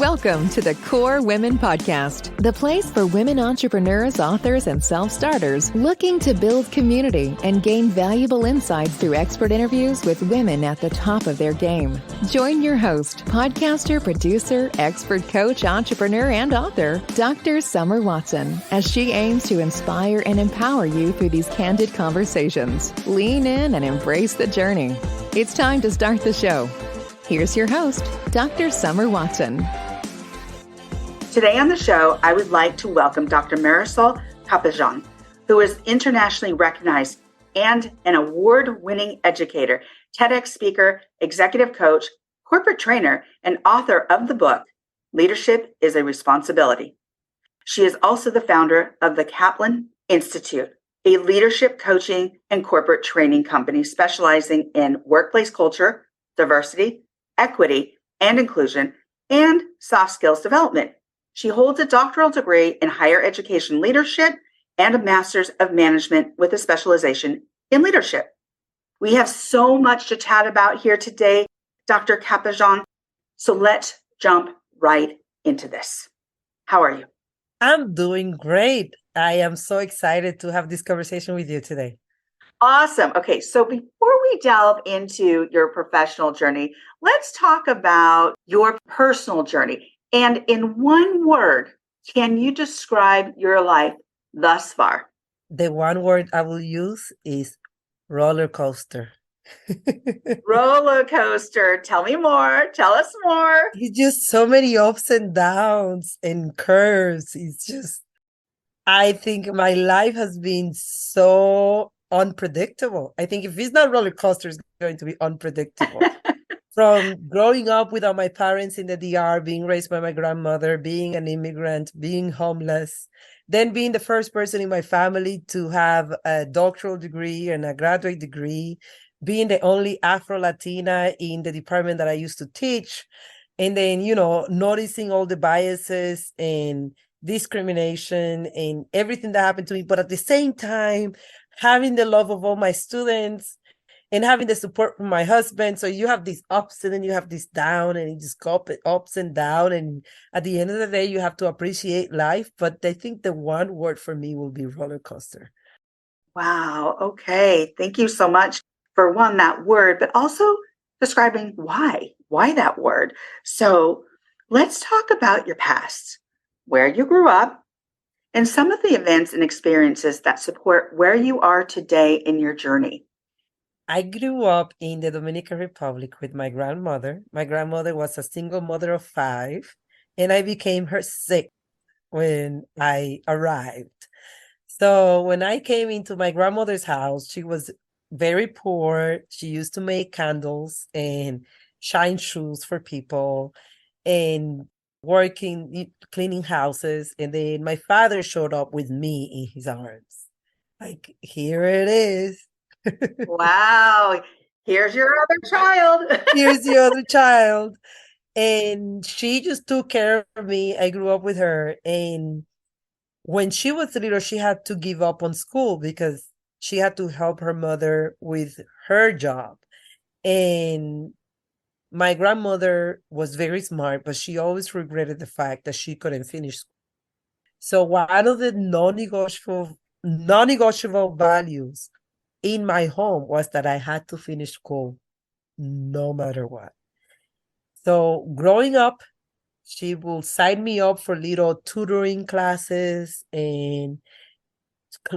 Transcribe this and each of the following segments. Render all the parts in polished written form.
Welcome to the Core Women Podcast, the place for women entrepreneurs, authors, and self-starters looking to build community and gain valuable insights through expert interviews with women at the top of their game. Join your host, podcaster, producer, expert coach, entrepreneur, and author, Dr. Summer Watson, as she aims to inspire and empower you through these candid conversations. Lean in and embrace the journey. It's time to start the show. Here's your host, Dr. Summer Watson. Today on the show, I would like to welcome Dr. Marisol Capellan, who is internationally recognized and an award-winning educator, TEDx speaker, executive coach, corporate trainer, and author of the book, Leadership is a Responsibility. She is also the founder of the Capellan Institute, a leadership coaching and corporate training company specializing in workplace culture, diversity, equity, and inclusion, and soft skills development. She holds a doctoral degree in higher education leadership and a master's of management with a specialization in leadership. We have so much to chat about here today, Dr. Capellan. So let's jump right into this. How are you? I'm doing great. I am so excited to have this conversation with you today. Awesome. Okay, so before we delve into your professional journey, let's talk about your personal journey. And in one word, can you describe your life thus far? The one word I will use is roller coaster. Roller coaster. Tell me more. Tell us more. It's just so many ups and downs and curves. It's just, I think my life has been so unpredictable. I think if it's not roller coaster, it's going to be unpredictable. From growing up without my parents in the DR, being raised by my grandmother, being an immigrant, being homeless, then being the first person in my family to have a doctoral degree and a graduate degree, being the only Afro-Latina in the department that I used to teach, and then, noticing all the biases and discrimination and everything that happened to me, but at the same time, having the love of all my students and having the support from my husband. So you have these ups and then you have this down, and you just go ups and down. And at the end of the day, you have to appreciate life. But I think the one word for me will be roller coaster. Wow. Okay. Thank you so much for that word, but also describing why that word. So let's talk about your past, where you grew up, and some of the events and experiences that support where you are today in your journey. I grew up in the Dominican Republic with my grandmother. My grandmother was a single mother of 5, and I became her 6th when I arrived. So when I came into my grandmother's house, she was very poor. She used to make candles and shine shoes for people and working, cleaning houses. And then my father showed up with me in his arms. Like, here it is. Wow. Here's your other child. Here's the other child. And she just took care of me. I grew up with her. And when she was little, she had to give up on school because she had to help her mother with her job. And my grandmother was very smart, but she always regretted the fact that she couldn't finish school. So one of the non-negotiable values in my home was that I had to finish school no matter what. So growing up, she will sign me up for little tutoring classes and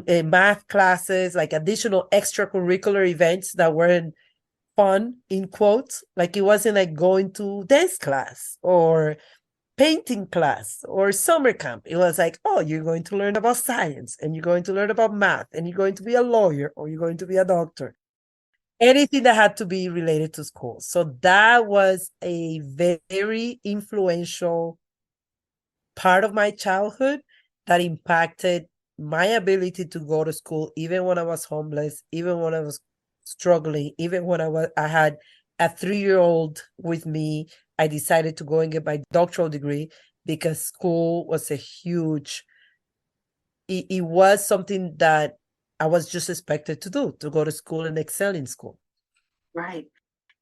math classes, like additional extracurricular events that weren't fun, in quotes. Like it wasn't like going to dance class or painting class or summer camp. It was like, oh, you're going to learn about science and you're going to learn about math and you're going to be a lawyer or you're going to be a doctor. Anything that had to be related to school. So that was a very influential part of my childhood that impacted my ability to go to school, even when I was homeless, even when I was struggling, even when I had a 3-year-old with me. I decided to go and get my doctoral degree because school was it was something that I was just expected to do, to go to school and excel in school. Right.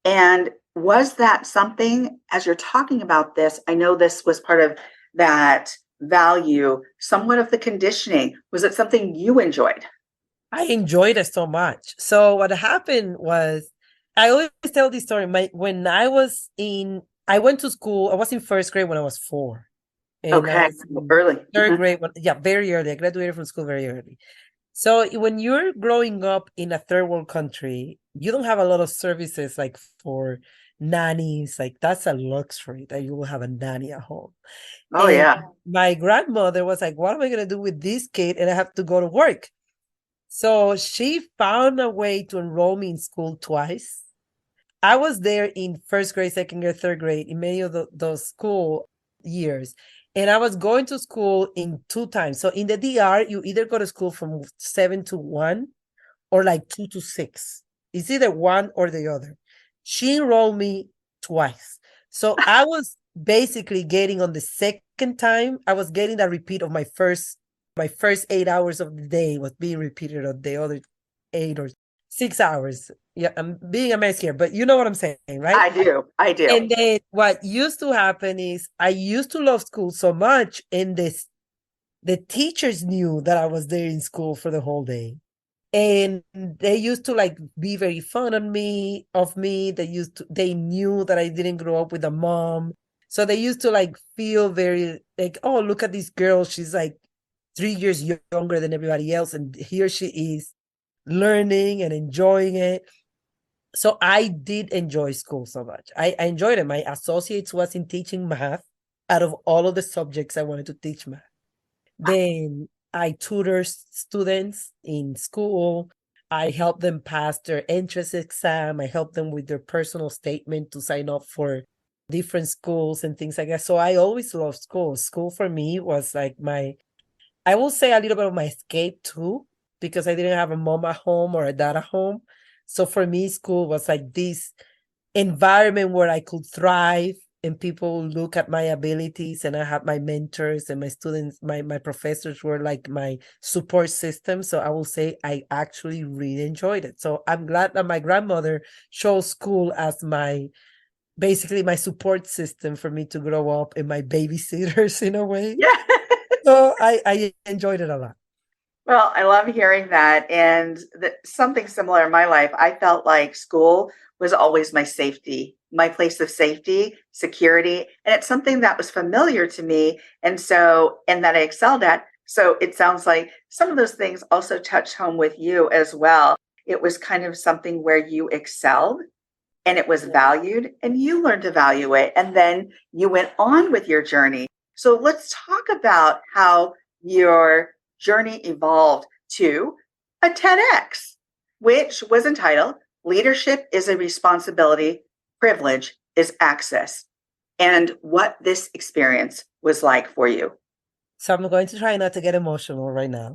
And was that something, as you're talking about this, I know this was part of that value, somewhat of the conditioning. Was it something you enjoyed? I enjoyed it so much. So what happened was, I always tell this story. When I went to school. I was in first grade when I was 4, and I Okay, was in early. third grade. Yeah, very early. I graduated from school very early. So when you're growing up in a third world country, you don't have a lot of services like for nannies. Like that's a luxury that you will have a nanny at home. Oh, And yeah. my grandmother was like, "What am I gonna do with this kid?" And I have to go to work. So she found a way to enroll me in school twice. I was there in first grade, second grade, third grade, in many of those school years. And I was going to school in 2 times. So in the DR, you either go to school from 7 to 1 or like 2 to 6. It's either one or the other. She enrolled me twice. So I was basically getting on the second time, I was getting a repeat of my first 8 hours of the day was being repeated on the other 8 or 6 hours. Yeah, I'm being a mess here, but you know what I'm saying, right? I do. I do. And then what used to happen is I used to love school so much, and the teachers knew that I was there in school for the whole day. And they used to like be very fun of me. They knew that I didn't grow up with a mom. So they used to like feel very like, oh, look at this girl. She's like 3 years younger than everybody else. And here she is learning and enjoying it. So I did enjoy school so much. I enjoyed it. My associates was in teaching math. Out of all of the subjects, I wanted to teach math. Then I tutor students in school. I help them pass their entrance exam. I help them with their personal statement to sign up for different schools and things like that. So I always loved school. School for me was like I will say a little bit of my escape too, because I didn't have a mom at home or a dad at home. So for me, school was like this environment where I could thrive and people look at my abilities, and I had my mentors and my students, my professors were like my support system. So I will say I actually really enjoyed it. So I'm glad that my grandmother chose school as basically my support system for me to grow up, and my babysitters in a way. Yeah. So I enjoyed it a lot. Well, I love hearing that. And something similar in my life, I felt like school was always my safety, my place of safety, security. And it's something that was familiar to me. And that I excelled at. So it sounds like some of those things also touched home with you as well. It was kind of something where you excelled and it was valued and you learned to value it. And then you went on with your journey. So let's talk about how your journey evolved to a TEDx, which was entitled Leadership is a Responsibility, Privilege is Access, and what this experience was like for you. So I'm going to try not to get emotional right now.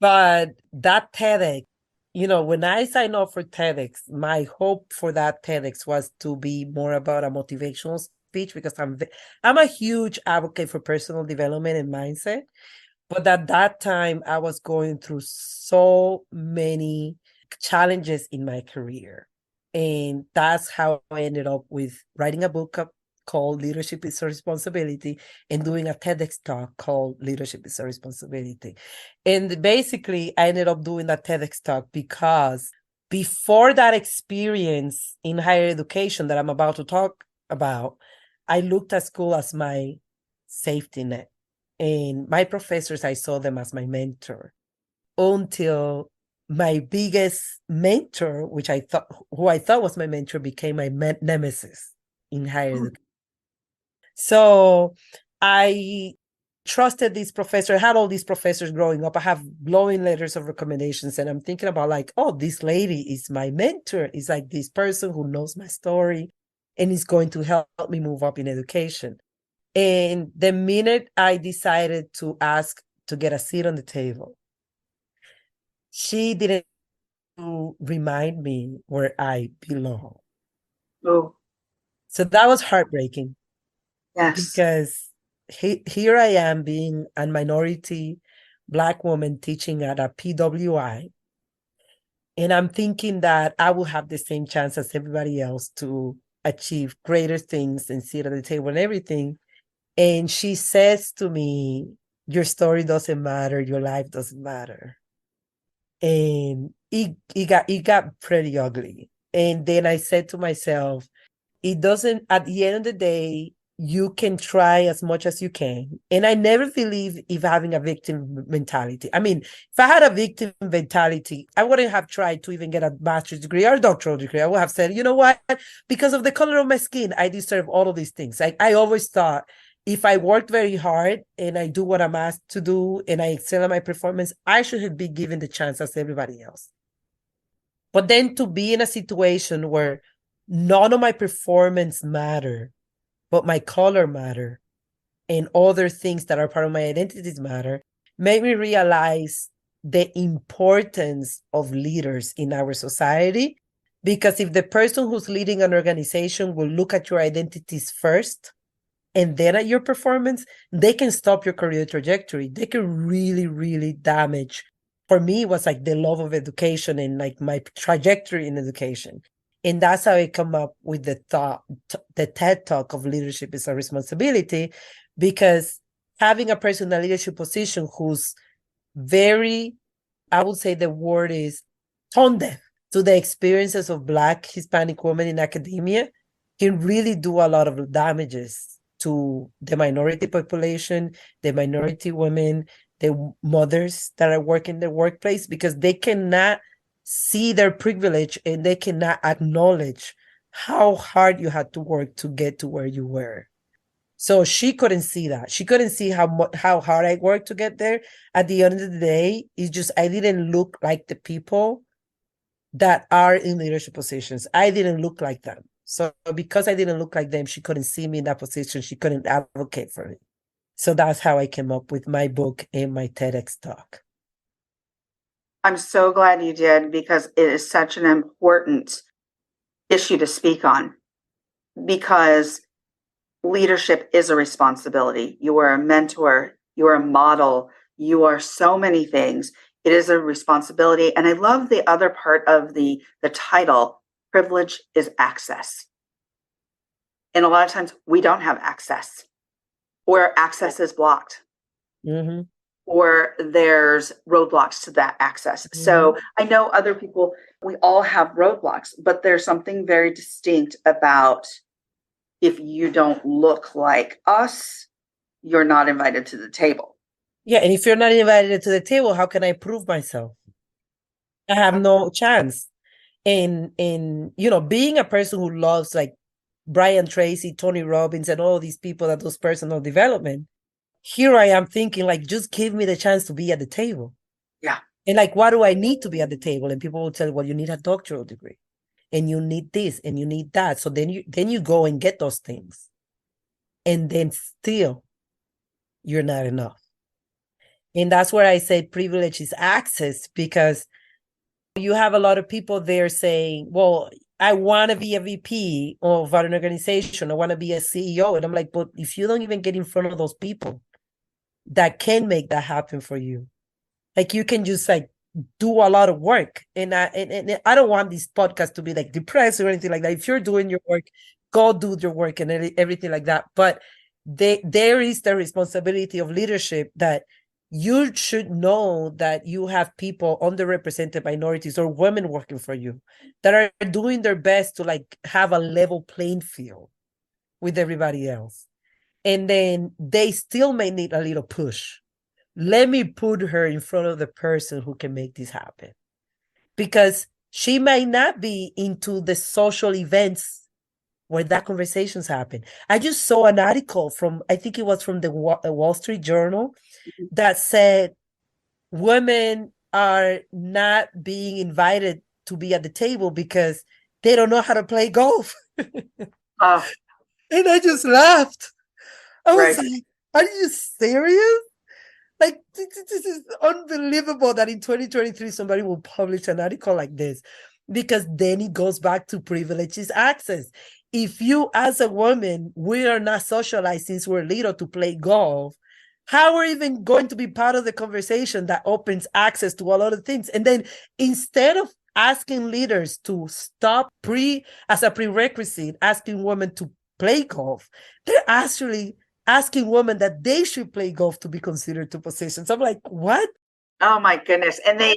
But that TEDx, when I signed up for TEDx, my hope for that TEDx was to be more about a motivational speech, because I'm a huge advocate for personal development and mindset. But at that time, I was going through so many challenges in my career. And that's how I ended up with writing a book called Leadership is a Responsibility, and doing a TEDx talk called Leadership is a Responsibility. And basically, I ended up doing that TEDx talk because before that experience in higher education that I'm about to talk about, I looked at school as my safety net. And my professors, I saw them as my mentor, until my biggest mentor, who I thought was my mentor, became my nemesis in higher education. So I trusted this professor. I had all these professors growing up. I have glowing letters of recommendations, and I'm thinking about like, oh, this lady is my mentor. It's like this person who knows my story and is going to help me move up in education. And the minute I decided to ask to get a seat on the table, she didn't remind me where I belong. Oh, So that was heartbreaking, yes. because here I am, being a minority Black woman teaching at a PWI, And I'm thinking that I will have the same chance as everybody else to achieve greater things and sit at the table and everything. And she says to me, your story doesn't matter, your life doesn't matter. And it got pretty ugly. And then I said to myself, it doesn't, at the end of the day, you can try as much as you can. And I never believe in having a victim mentality. I mean, if I had a victim mentality, I wouldn't have tried to even get a master's degree or a doctoral degree. I would have said, you know what? Because of the color of my skin, I deserve all of these things. I always thought if I work very hard and I do what I'm asked to do and I excel at my performance, I should be given the chance as everybody else. But then to be in a situation where none of my performance matter, but my color matter and other things that are part of my identities matter, made me realize the importance of leaders in our society. Because if the person who's leading an organization will look at your identities first and then at your performance, they can stop your career trajectory. They can really, really damage. For me, it was like the love of education and like my trajectory in education. And that's how I come up with the thought, the TED talk of leadership is a responsibility, because having a person in a leadership position who's very, I would say the word is tone deaf to the experiences of Black, Hispanic women in academia can really do a lot of damages to the minority population, the minority women, the mothers that are working in the workplace, because they cannot see their privilege and they cannot acknowledge how hard you had to work to get to where you were. So she couldn't see that. She couldn't see how hard I worked to get there. At the end of the day, it's just I didn't look like the people that are in leadership positions. I didn't look like them. So because I didn't look like them, she couldn't see me in that position. She couldn't advocate for me. So that's how I came up with my book and my TEDx talk. I'm so glad you did, because it is such an important issue to speak on, because leadership is a responsibility. You are a mentor, you are a model, you are so many things. It is a responsibility. And I love the other part of the title, privilege is access. And a lot of times we don't have access, or access is blocked. Mm-hmm. Or there's roadblocks to that access. Mm-hmm. So I know other people, we all have roadblocks, but there's something very distinct about if you don't look like us, you're not invited to the table. Yeah, and if you're not invited to the table, how can I prove myself? I have no chance. And you know, being a person who loves like Brian Tracy, Tony Robbins, and all these people that does personal development, here I am thinking like, just give me the chance to be at the table. Yeah. And like, what do I need to be at the table? And people will tell you, well, you need a doctoral degree and you need this and you need that. So then you go and get those things. And then still you're not enough. And that's where I say privilege is access, because you have a lot of people there saying, well, I want to be a VP of an organization. I want to be a CEO. And I'm like, but if you don't even get in front of those people that can make that happen for you, like you can just like do a lot of work. And I don't want this podcast to be like depressed or anything like that. If you're doing your work, go do your work and everything like that. But there is the responsibility of leadership that you should know that you have people, underrepresented minorities or women working for you, that are doing their best to like have a level playing field with everybody else. And then they still may need a little push. Let me put her in front of the person who can make this happen. Because she might not be into the social events where that conversations happen. I just saw an article from, I think it was from the Wall Street Journal, that said women are not being invited to be at the table because they don't know how to play golf. And I just laughed. I was like, are you serious? Like, this is unbelievable that in 2023 somebody will publish an article like this, because then it goes back to privilege is access. If you as a woman, we are not socialized since we're little to play golf, how are we even going to be part of the conversation that opens access to a lot of things? And then instead of asking leaders to stop as a prerequisite, asking women to play golf. They're actually asking women that they should play golf to be considered to positions. I'm like, what? Oh my goodness. And they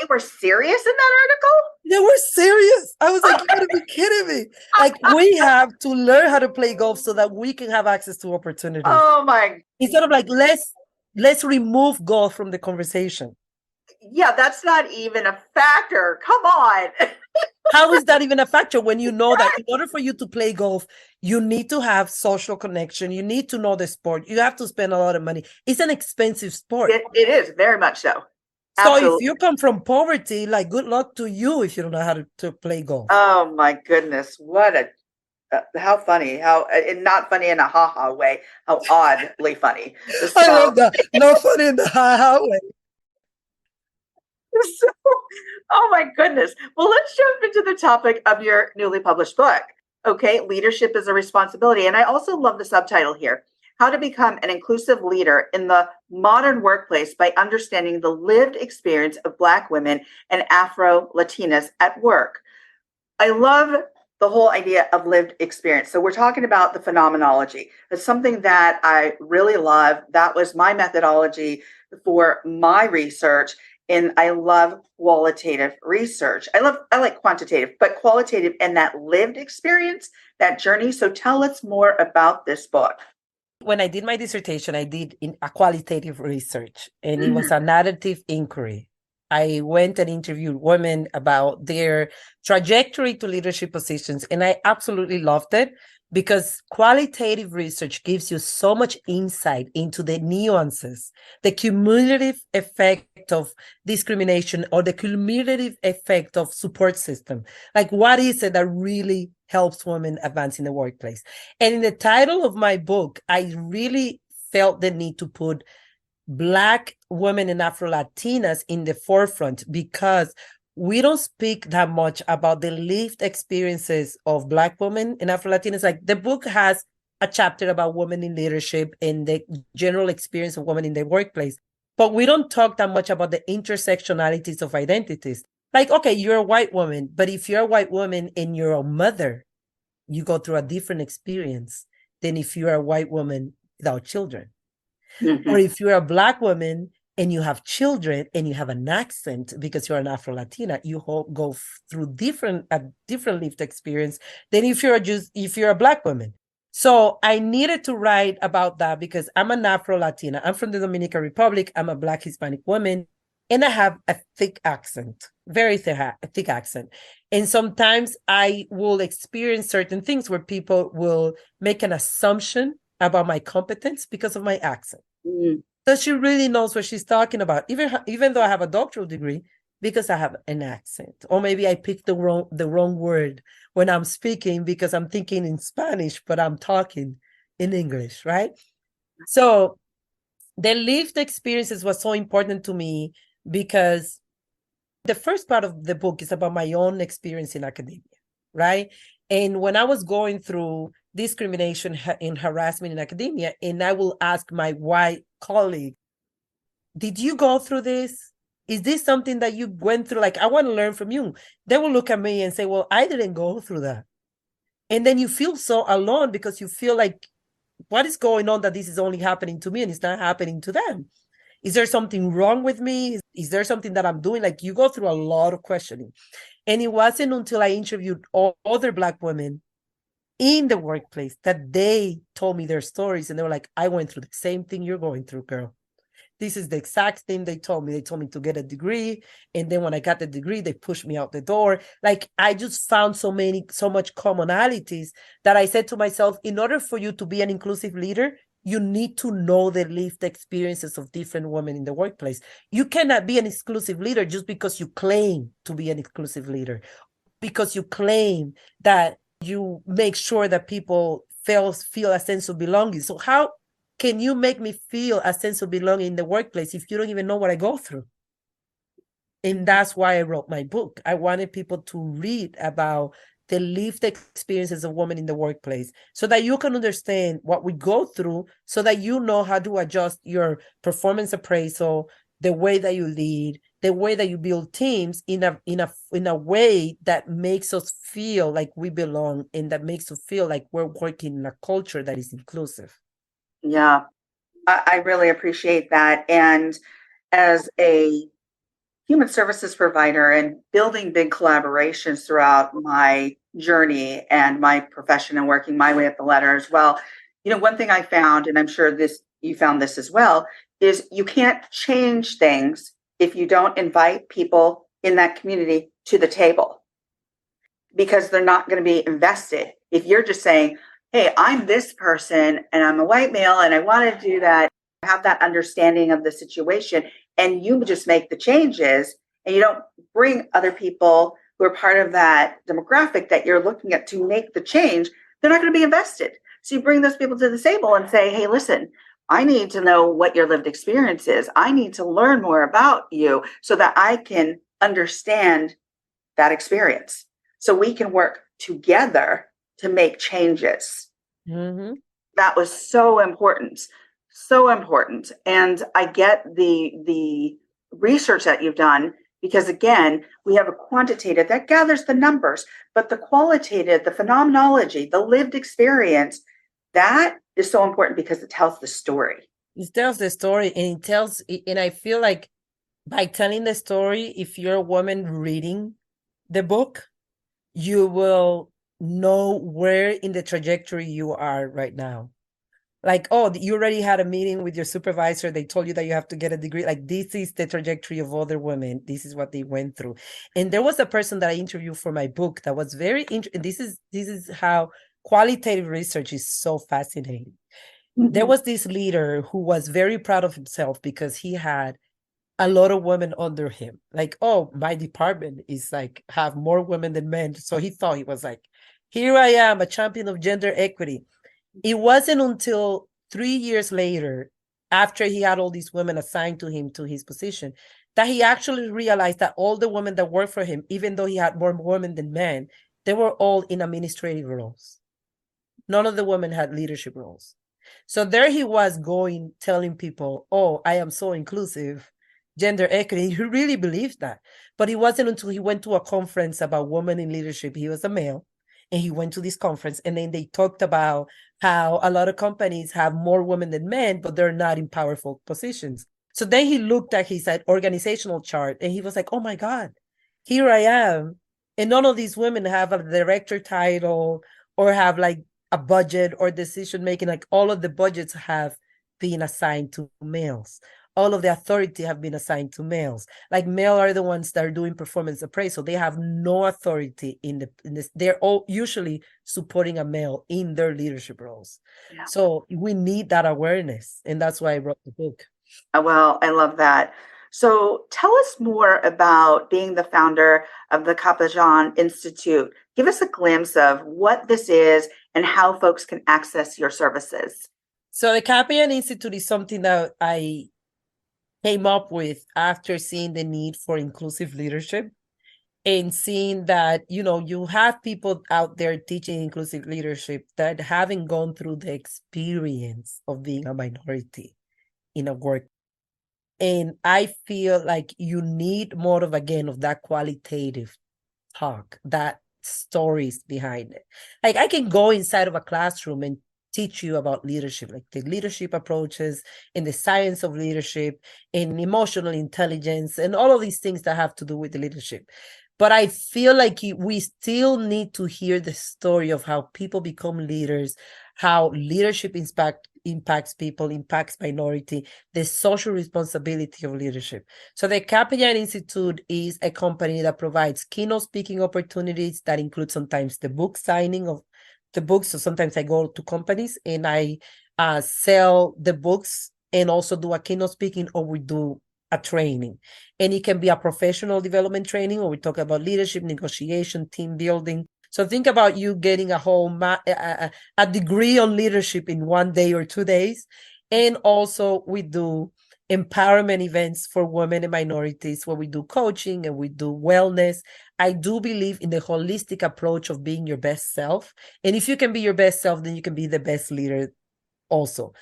were serious in that article? They were serious. I was like, you gotta be kidding me. Like, we have to learn how to play golf so that we can have access to opportunities. Oh my. Instead of like, let's remove golf from the conversation. Yeah, that's not even a factor. Come on. How is that even a factor when you know that in order for you to play golf, you need to have social connection, you need to know the sport, you have to spend a lot of money. It's an expensive sport. It is very much so. So Absolutely. if you come from poverty, like, good luck to you if you don't know how to play golf. Oh my goodness. What a how funny, how and not funny in a ha-ha way, how oddly funny. So, I love that. Not funny in the ha-ha way. So, oh my goodness. Well, let's jump into the topic of your newly published book. Okay, leadership is a responsibility. And I also love the subtitle here, How to Become an Inclusive Leader in the Modern Workplace by Understanding the Lived Experience of Black Women and Afro-Latinas at Work. I love the whole idea of lived experience. So we're talking about the phenomenology. It's something that I really love. That was my methodology for my research. And I love qualitative research. I like quantitative, but qualitative and that lived experience, that journey. So tell us more about this book. When I did my dissertation, I did in a qualitative research, and it was a narrative inquiry. I went and interviewed women about their trajectory to leadership positions, and I absolutely loved it because qualitative research gives you so much insight into the nuances, the cumulative effect of discrimination or the cumulative effect of support system. Like, what is it that really helps women advance in the workplace? And in the title of my book, I really felt the need to put Black women and Afro-Latinas in the forefront because we don't speak that much about the lived experiences of Black women and Afro-Latinas. Like, the book has a chapter about women in leadership and the general experience of women in the workplace, but we don't talk that much about the intersectionalities of identities. Like, okay, you're a white woman, but if you're a white woman and you're a mother, you go through a different experience than if you're a white woman without children. Mm-hmm. Or if you're a Black woman and you have children and you have an accent because you're an Afro-Latina, you go through a different lived experience than if you're a Black woman. So I needed to write about that because I'm an Afro-Latina. I'm from the Dominican Republic. I'm a Black Hispanic woman, and I have a thick accent, very thick accent. And sometimes I will experience certain things where people will make an assumption about my competence because of my accent. Mm. So she really knows what she's talking about, even though I have a doctoral degree, because I have an accent. Or maybe I picked the wrong word when I'm speaking because I'm thinking in Spanish, but I'm talking in English, right? So the lived experiences was so important to me because the first part of the book is about my own experience in academia, right? And when I was going through discrimination and harassment in academia, and I will ask my white colleague, did you go through this? Is this something that you went through? Like, I want to learn from you. They will look at me and say, well, I didn't go through that. And then you feel so alone because you feel like, what is going on that this is only happening to me and it's not happening to them? Is there something wrong with me? Is there something that I'm doing? Like, you go through a lot of questioning. And it wasn't until I interviewed all other Black women in the workplace that they told me their stories. And they were like, I went through the same thing you're going through, girl. This is the exact thing they told me. They told me to get a degree. And then when I got the degree, they pushed me out the door. Like, I just found so much commonalities that I said to myself, in order for you to be an inclusive leader, you need to know the lived experiences of different women in the workplace. You cannot be an exclusive leader just because you claim to be an inclusive leader, because you claim that you make sure that people feel a sense of belonging. So how can you make me feel a sense of belonging in the workplace if you don't even know what I go through? And that's why I wrote my book. I wanted people to read about the lived experiences of women in the workplace so that you can understand what we go through, so that you know how to adjust your performance appraisal, the way that you lead, the way that you build teams in a way that makes us feel like we belong, and that makes us feel like we're working in a culture that is inclusive. Yeah, I really appreciate that. And as a human services provider and building big collaborations throughout my journey and my profession and working my way up the ladder as well, one thing I found, and I'm sure you found this as well, is you can't change things if you don't invite people in that community to the table, because they're not going to be invested. If you're just saying, hey, I'm this person and I'm a white male and I want to do that, have that understanding of the situation, and you just make the changes and you don't bring other people who are part of that demographic that you're looking at to make the change, they're not going to be invested. So you bring those people to the table and say, hey, listen, I need to know what your lived experience is. I need to learn more about you so that I can understand that experience, so we can work together to make changes. Mm-hmm. That was so important. So important. And I get the research that you've done, because again, we have a quantitative that gathers the numbers, but the qualitative, the phenomenology, the lived experience, that is so important because it tells the story. It tells the story, and I feel like by telling the story, if you're a woman reading the book, you will know where in the trajectory you are right now. Like, oh, you already had a meeting with your supervisor. They told you that you have to get a degree. Like, this is the trajectory of other women. This is what they went through. And there was a person that I interviewed for my book that was very interesting. This is how qualitative research is so fascinating. Mm-hmm. There was this leader who was very proud of himself because he had a lot of women under him. Like, oh, my department is like have more women than men. So he thought he was like, here I am, a champion of gender equity. It wasn't until 3 years later, after he had all these women assigned to him to his position, that he actually realized that all the women that worked for him, even though he had more women than men, they were all in administrative roles. None of the women had leadership roles. So there he was going, telling people, oh, I am so inclusive, gender equity. He really believed that. But it wasn't until he went to a conference about women in leadership. He was a male, and he went to this conference, and then they talked about how a lot of companies have more women than men, but they're not in powerful positions. So then he looked at his organizational chart, and he was like, oh my God, here I am. And none of these women have a director title or have like a budget or decision making. Like, all of the budgets have been assigned to males. All of the authority have been assigned to males. Like, male are the ones that are doing performance appraisal. They have no authority in this. They're all usually supporting a male in their leadership roles. Yeah. So we need that awareness. And that's why I wrote the book. Well, I love that. So tell us more about being the founder of the Capellan Institute. Give us a glimpse of what this is and how folks can access your services. So the Capellan Institute is something that I came up with after seeing the need for inclusive leadership and seeing that, you have people out there teaching inclusive leadership that haven't gone through the experience of being a minority in a work. And I feel like you need more of that qualitative talk, that stories behind it. Like, I can go inside of a classroom and teach you about leadership, like the leadership approaches and the science of leadership and emotional intelligence and all of these things that have to do with the leadership. But I feel like we still need to hear the story of how people become leaders, how leadership impacts people, impacts minority, the social responsibility of leadership. So the Capellan Institute is a company that provides keynote speaking opportunities that include sometimes the book signing of the books. So sometimes I go to companies and I sell the books and also do a keynote speaking, or we do a training. And it can be a professional development training, or we talk about leadership, negotiation, team building. So think about you getting a degree on leadership in 1 day or 2 days. And also we do empowerment events for women and minorities, where we do coaching and we do wellness. I do believe in the holistic approach of being your best self. And if you can be your best self, then you can be the best leader also.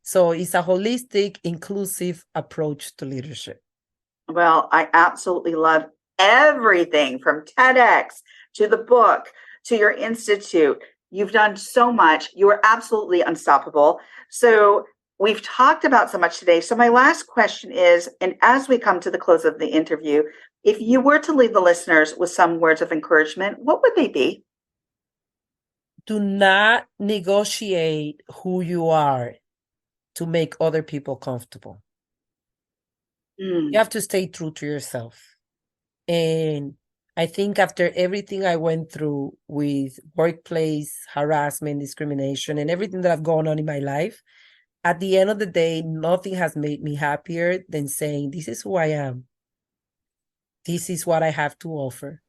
So it's a holistic, inclusive approach to leadership. Well, I absolutely love everything from TEDx to the book to your institute. You've done so much. You are absolutely unstoppable. So we've talked about so much today. So my last question is, and as we come to the close of the interview, if you were to leave the listeners with some words of encouragement, what would they be? Do not negotiate who you are to make other people comfortable. You have to stay true to yourself. And I think after everything I went through with workplace harassment, discrimination, and everything that I've gone on in my life, at the end of the day, nothing has made me happier than saying, this is who I am. This is what I have to offer.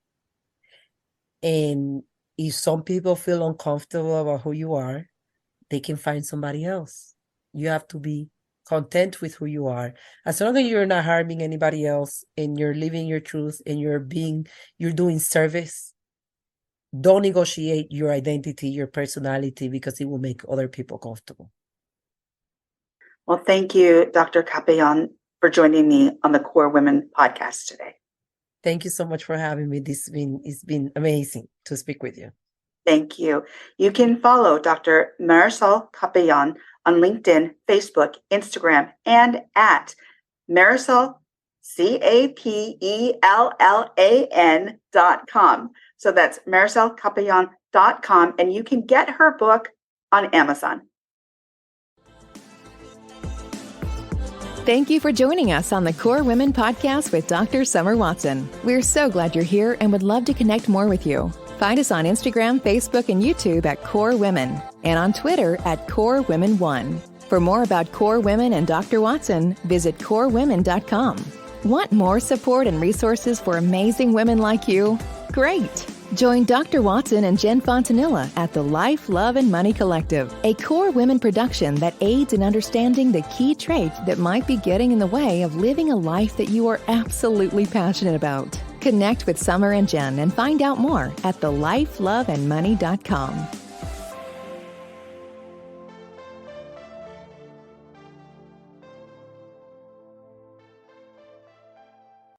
And if some people feel uncomfortable about who you are, they can find somebody else. You have to be content with who you are. As long as you're not harming anybody else and you're living your truth and you're doing service, don't negotiate your identity, your personality, because it will make other people comfortable. Well, thank you, Dr. Capellan, for joining me on the Core Women podcast today. Thank you so much for having me. It's been amazing to speak with you. Thank you. You can follow Dr. Marisol Capellan on LinkedIn, Facebook, Instagram, and at Marisol, CAPELLAN.com. So that's MarisolCapellan.com, and you can get her book on Amazon. Thank you for joining us on the Core Women podcast with Dr. Summer Watson. We're so glad you're here and would love to connect more with you. Find us on Instagram, Facebook, and YouTube at Core Women, and on Twitter at Core Women 1. For more about Core Women and Dr. Watson, visit corewomen.com. Want more support and resources for amazing women like you? Great! Join Dr. Watson and Jen Fontanilla at the Life, Love, and Money Collective, a Core Women production that aids in understanding the key traits that might be getting in the way of living a life that you are absolutely passionate about. Connect with Summer and Jen and find out more at thelifeloveandmoney.com.